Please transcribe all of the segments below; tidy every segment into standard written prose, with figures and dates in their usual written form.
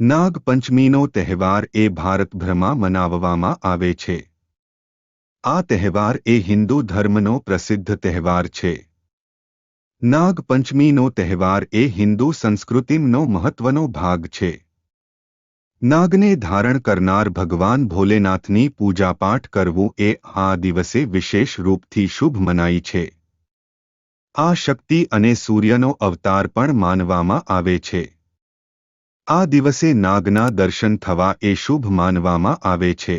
નાગપંચમીનો તહેવાર એ ભારતભરમાં મનાવવામાં આવે છે. આ તહેવાર એ હિન્દુ ધર્મનો પ્રસિદ્ધ તહેવાર છે. નાગપંચમીનો તહેવાર એ હિન્દુ સંસ્કૃતિનો મહત્વનો ભાગ છે. નાગને ધારણ કરનાર ભગવાન ભોલેનાથની પૂજાપાઠ કરવું એ આ દિવસે વિશેષ રૂપથી શુભ મનાય છે. આ શક્તિ અને સૂર્યનો અવતાર પણ માનવામાં આવે છે. આ દિવસે નાગના દર્શન થવા એ શુભ માનવામાં આવે છે.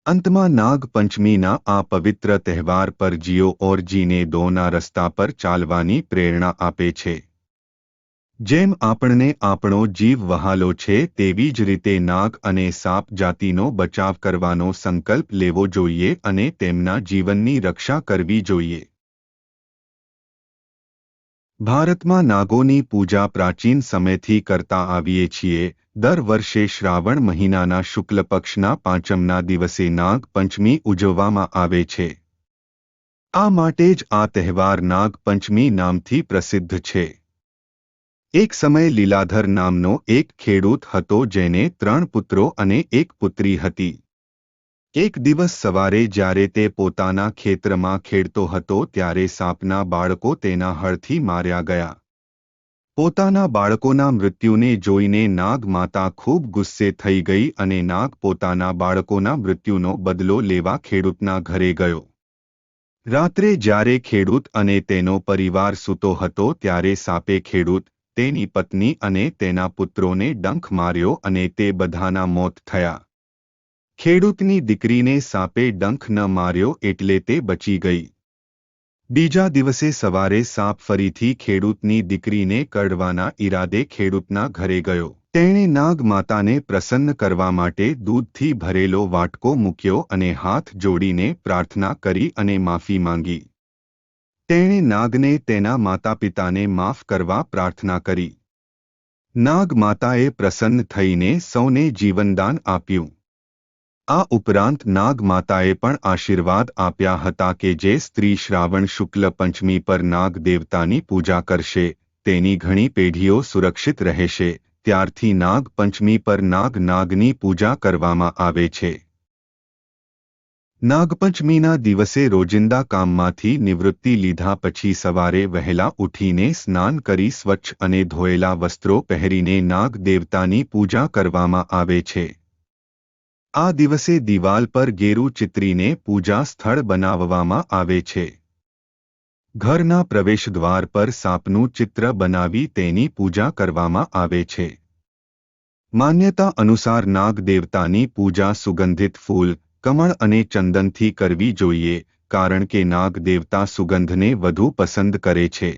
અંતમાં નાગપંચમીના આ પવિત્ર તહેવાર પર જીઓ ઓર જીને દોના રસ્તા પર ચાલવાની પ્રેરણા આપે છે. જેમ આપણને આપણો જીવ વહાલો છે તેવી જ રીતે નાગ અને સાપ જાતિનો બચાવ કરવાનો સંકલ્પ લેવો જોઈએ અને તેમના જીવનની રક્ષા કરવી જોઈએ. ભારતમાં નાગોની પૂજા પ્રાચીન સમયથી કરતા આવીએ છીએ. દર વર્ષે શ્રાવણ મહિનાના શુક્લ પક્ષના પાંચમના દિવસે નાગપંચમી ઉજવવામાં આવે છે. આ માટે જ આ તહેવાર નાગપંચમી નામથી પ્રસિદ્ધ છે. એક સમયે લીલાધર નામનો એક ખેડૂત હતો જેને 3 પુત્રો અને 1 પુત્રી હતી. એક દિવસ સવારે જ્યારે તે પોતાના ખેતરમાં ખેડતો હતો ત્યારે સાપના બાળકો તેના હળથી માર્યા ગયા. પોતાના બાળકોના મૃત્યુને જોઈને નાગ માતા ખૂબ ગુસ્સે થઈ ગઈ અને નાગ પોતાના બાળકોના મૃત્યુનો બદલો લેવા ખેડૂતના ઘરે ગયો. રાત્રે જ્યારે ખેડૂત અને તેનો પરિવાર સૂતો હતો ત્યારે સાપે ખેડૂત, તેની પત્ની અને તેના પુત્રોને ડંખ માર્યો અને તે બધાના મોત થયા. ખેડૂતની દીકરીને સાપે ડંખ ન માર્યો એટલે તે બચી ગઈ. બીજા દિવસે સવારે સાપ ફરીથી ખેડૂતની દીકરીને કરડવાના ઈરાદે ખેડૂતના ઘરે ગયો. તેણે નાગ માતાને પ્રસન્ન કરવા માટે દૂધથી ભરેલો વાટકો મૂક્યો અને હાથ જોડીને પ્રાર્થના કરી અને માફી માંગી. તેણે નાગને તેના માતા પિતાને માફ કરવા પ્રાર્થના કરી. નાગ માતાએ પ્રસન્ન થઈને સૌને જીવનદાન આપ્યું. આ ઉપરાંત નાગ માતાએ પણ આશીર્વાદ આપ્યા હતા કે જે સ્ત્રી શ્રાવણ શુક્લ પંચમી પર નાગ દેવતાની પૂજા કરશે તેની ઘણી પેઢીઓ સુરક્ષિત રહેશે. ત્યારથી નાગ પંચમી પર નાગની પૂજા કરવામાં આવે છે. નાગપંચમીના દિવસે રોજિંદા કામમાંથી નિવૃત્તિ લીધા પછી સવારે વહેલા ઉઠીને સ્નાન કરી સ્વચ્છ અને ધોયેલા વસ્ત્રો પહેરીને નાગ દેવતાની પૂજા કરવામાં આવે છે. આ દિવસે દિવાલ પર ગેરું ચિતરીને પૂજા સ્થળ બનાવવામાં આવે છે. ઘરના પ્રવેશદ્વાર પર સાપનું ચિત્ર બનાવી તેની પૂજા કરવામાં આવે છે. માન્યતા અનુસાર નાગ દેવતાની પૂજા સુગંધિત ફૂલ, કમળ અને ચંદનથી કરવી જોઈએ કારણ કે નાગ દેવતા સુગંધને વધુ પસંદ કરે છે.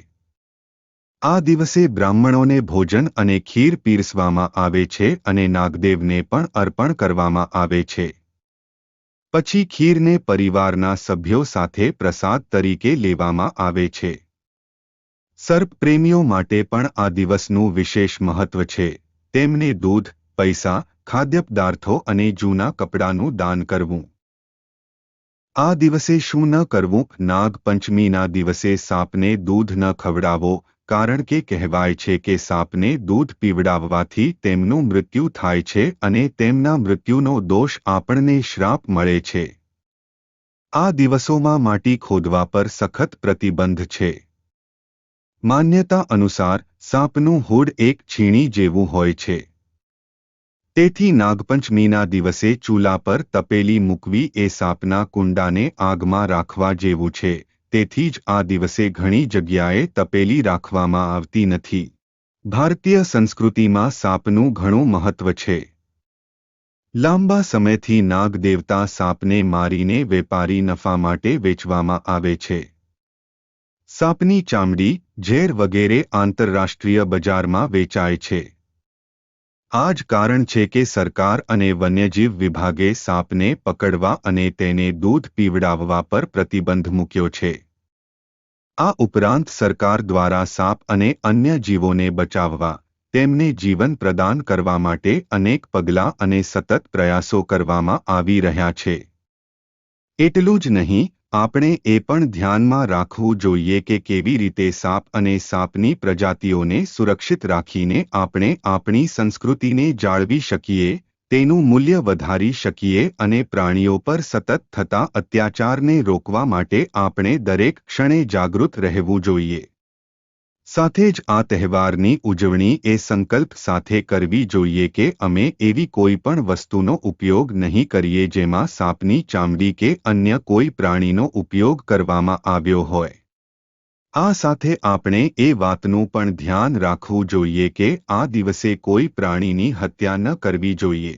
આ દિવસે બ્રાહ્મણોને ભોજન અને ખીર પીરસવામાં આવે છે અને નાગદેવને પણ અર્પણ કરવામાં આવે છે. પછી ખીરને પરિવારના સભ્યો સાથે પ્રસાદ તરીકે લેવામાં આવે છે. સર્પ પ્રેમીઓ માટે પણ આ દિવસનું વિશેષ મહત્વ છે. તેમને દૂધ, પૈસા, ખાદ્યપદાર્થો અને જૂના કપડાનું દાન કરવું. આ દિવસે શું ન કરવું? નાગપંચમીના દિવસે સાપને દૂધ ન ખવડાવો કારણ કે કહેવાય છે કે સાપને દૂધ પીવડાવવાથી તેમનું મૃત્યુ થાય છે અને તેમના મૃત્યુનો દોષ આપણને શ્રાપ મળે છે. આ દિવસોમાં માટી ખોદવા પર સખત પ્રતિબંધ છે. માન્યતા અનુસાર સાપનું હૂડ એક છીણી જેવું હોય છે. તેથી નાગપંચમીના દિવસે ચૂલા પર તપેલી મૂકવી એ સાપના કુંડાને આગમાં રાખવા જેવું છે. તેથી જ આ દિવસે ઘણી જગ્યાએ તપેલી રાખવામાં આવતી નથી. ભારતીય સંસ્કૃતિમાં સાપનું ઘણું મહત્વ છે. લાંબા સમયથી નાગ દેવતા સાપને મારીને વેપારી નફા માટે વેચવામાં આવે છે. સાપની ચામડી, ઝેર વગેરે આંતરરાષ્ટ્રીય બજારમાં વેચાય છે. આ જ કારણ છે કે સરકાર અને વન્યજીવ વિભાગે સાપને પકડવા અને તેને દૂધ પીવડાવવા પર પ્રતિબંધ મૂક્યો છે. આ ઉપરાંત સરકાર દ્વારા સાપ અને અન્ય જીવોને બચાવવા, તેમને જીવન પ્રદાન કરવા માટે અનેક પગલાં અને સતત પ્રયાસો કરવામાં આવી રહ્યા છે. એટલું જ નહીં, આપણે એ પણ ધ્યાનમાં રાખવું જોઈએ કે કેવી રીતે સાપ અને સાપની પ્રજાતિઓને સુરક્ષિત રાખીને આપણે આપણી સંસ્કૃતિને જાળવી શકીએ, તેનું મૂલ્ય વધારી શકીએ અને પ્રાણીઓ પર સતત થતા અત્યાચારને રોકવા માટે આપણે દરેક ક્ષણે જાગૃત રહેવું જોઈએ. સાથે જ આ તહેવારની ઉજવણી એ સંકલ્પ સાથે કરવી જોઈએ કે અમે એવી કોઈ પણ વસ્તુનો ઉપયોગ નહીં કરીએ જેમાં સાપની ચામડી કે અન્ય કોઈ પ્રાણીનો ઉપયોગ કરવામાં આવ્યો હોય. આ સાથે આપણે એ વાતનું પણ ધ્યાન રાખવું જોઈએ કે આ દિવસે કોઈ પ્રાણીની હત્યા ન કરવી જોઈએ.